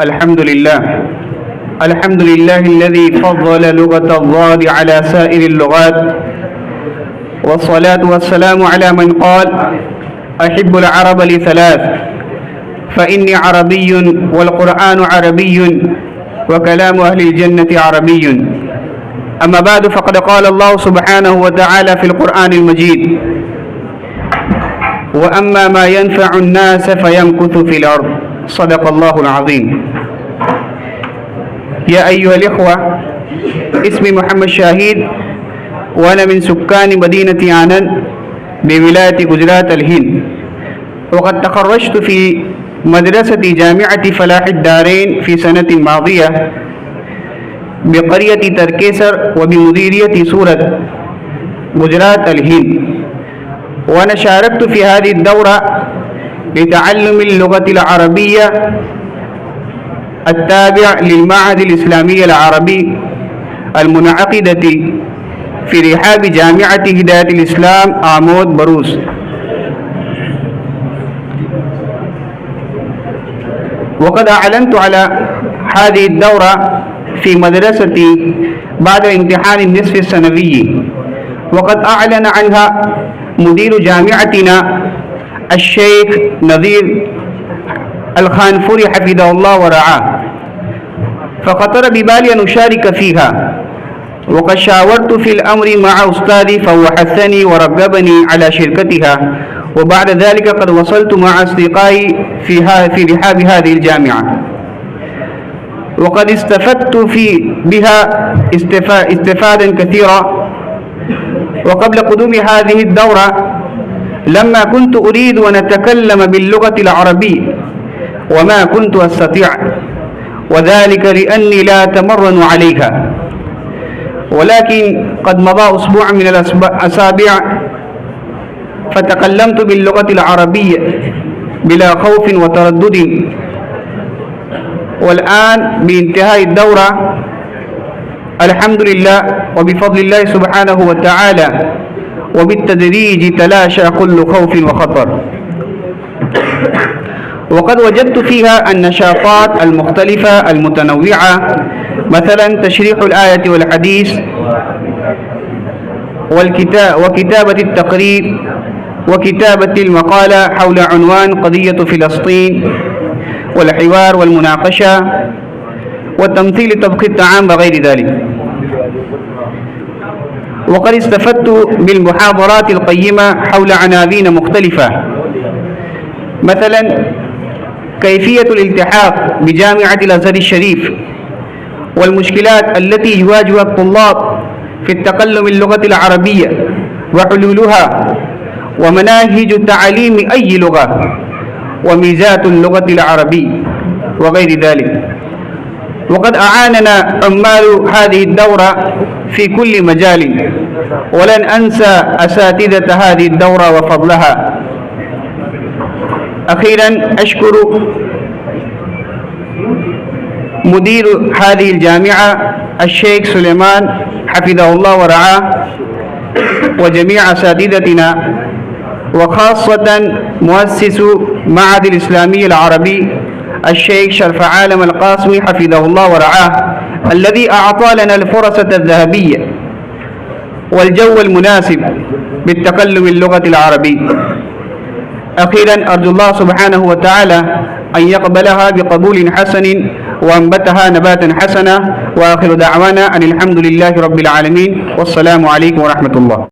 الحمد لله الذي فضل لغة الضاد على سائر اللغات، والصلاة والسلام على من قال: أحب العرب لثلاث، فإني عربي والقرآن عربي وكلام أهل الجنة عربي. أما بعد، فقد قال الله سبحانه وتعالى في القرآن المجيد: وأما ما ينفع الناس فيمكث في الأرض. صدق الله العظيم. يا أيها الإخوة، اسمي محمد شاهد، وأنا من سكان مدينة آنند بولاية جوجرات الهند، وقد تخرجت في مدرسة جامعة فلاح الدارين في سنة ماضية بقرية تركيسر وبمديرية سورة جوجرات الهند. وأنا شاركت في هذه الدورة لتعلم اللغة العربية التابع للمعهد الإسلامي العربي المنعقدة في رحاب جامعة هداية الإسلام آمود بروس. وقد أعلنت على هذه الدورة في مدرستي بعد امتحان النصف السنوي، وقد أعلن عنها مدير جامعتنا الشيخ نذير الخانفوري حفظه الله ورعاه، فخطر ببالي أن أشارك فيها، وقد شاورت في الأمر مع أستاذي فهو حثني ورغبني على شركتها، وبعد ذلك قد وصلت مع أصدقائي في رحاب هذه الجامعة، وقد استفدت بها استفادة كثيرة. وقبل قدوم هذه الدورة لما كنت أريد أن أتكلم باللغة العربية وما كنت أستطيع، وذلك لأني لا أتمرن عليها، ولكن قد مضى أسبوع من الأسابيع فتكلمت باللغة العربية بلا خوف وتردد. والآن بانتهاء الدورة الحمد لله وبفضل الله سبحانه وتعالى وبالتدريج تلاشى كل خوف وخطر. وقد وجدت فيها النشاطات المختلفة المتنوعة، مثلا تشريح الآية والحديث وكتابة التقرير وكتابة المقالة حول عنوان قضية فلسطين، والحوار والمناقشة وتمثيل طبخ الطعام وغير ذلك. وقد استفدت بالمحاضرات القيمة حول عناوين مختلفة، مثلا كيفية الالتحاق بجامعة الأزهر الشريف، والمشكلات التي يواجهها الطلاب في التكلم اللغة العربية وحلولها، ومناهج تعليم أي لغة، وميزات اللغة العربية وغير ذلك. وقد أعاننا عمال هذه الدورة في كل مجال، ولن أنسى أساتذة هذه الدورة وفضلها. أخيرا أشكر مدير هذه الجامعة الشيخ سليمان حفظه الله ورعاه، وجميع أساتذتنا، وخاصة مؤسس معهد الإسلامي العربي الشيخ شرف عالم القاسمي حفظه الله ورعاه، الذي أعطى لنا الفرصة الذهبية والجو المناسب بالتكلم اللغة العربية. أخيرا أرجو الله سبحانه وتعالى أن يقبلها بقبول حسن وأنبتها نباتا حسنا، وآخر دعوانا أن الحمد لله رب العالمين، والسلام عليكم ورحمة الله.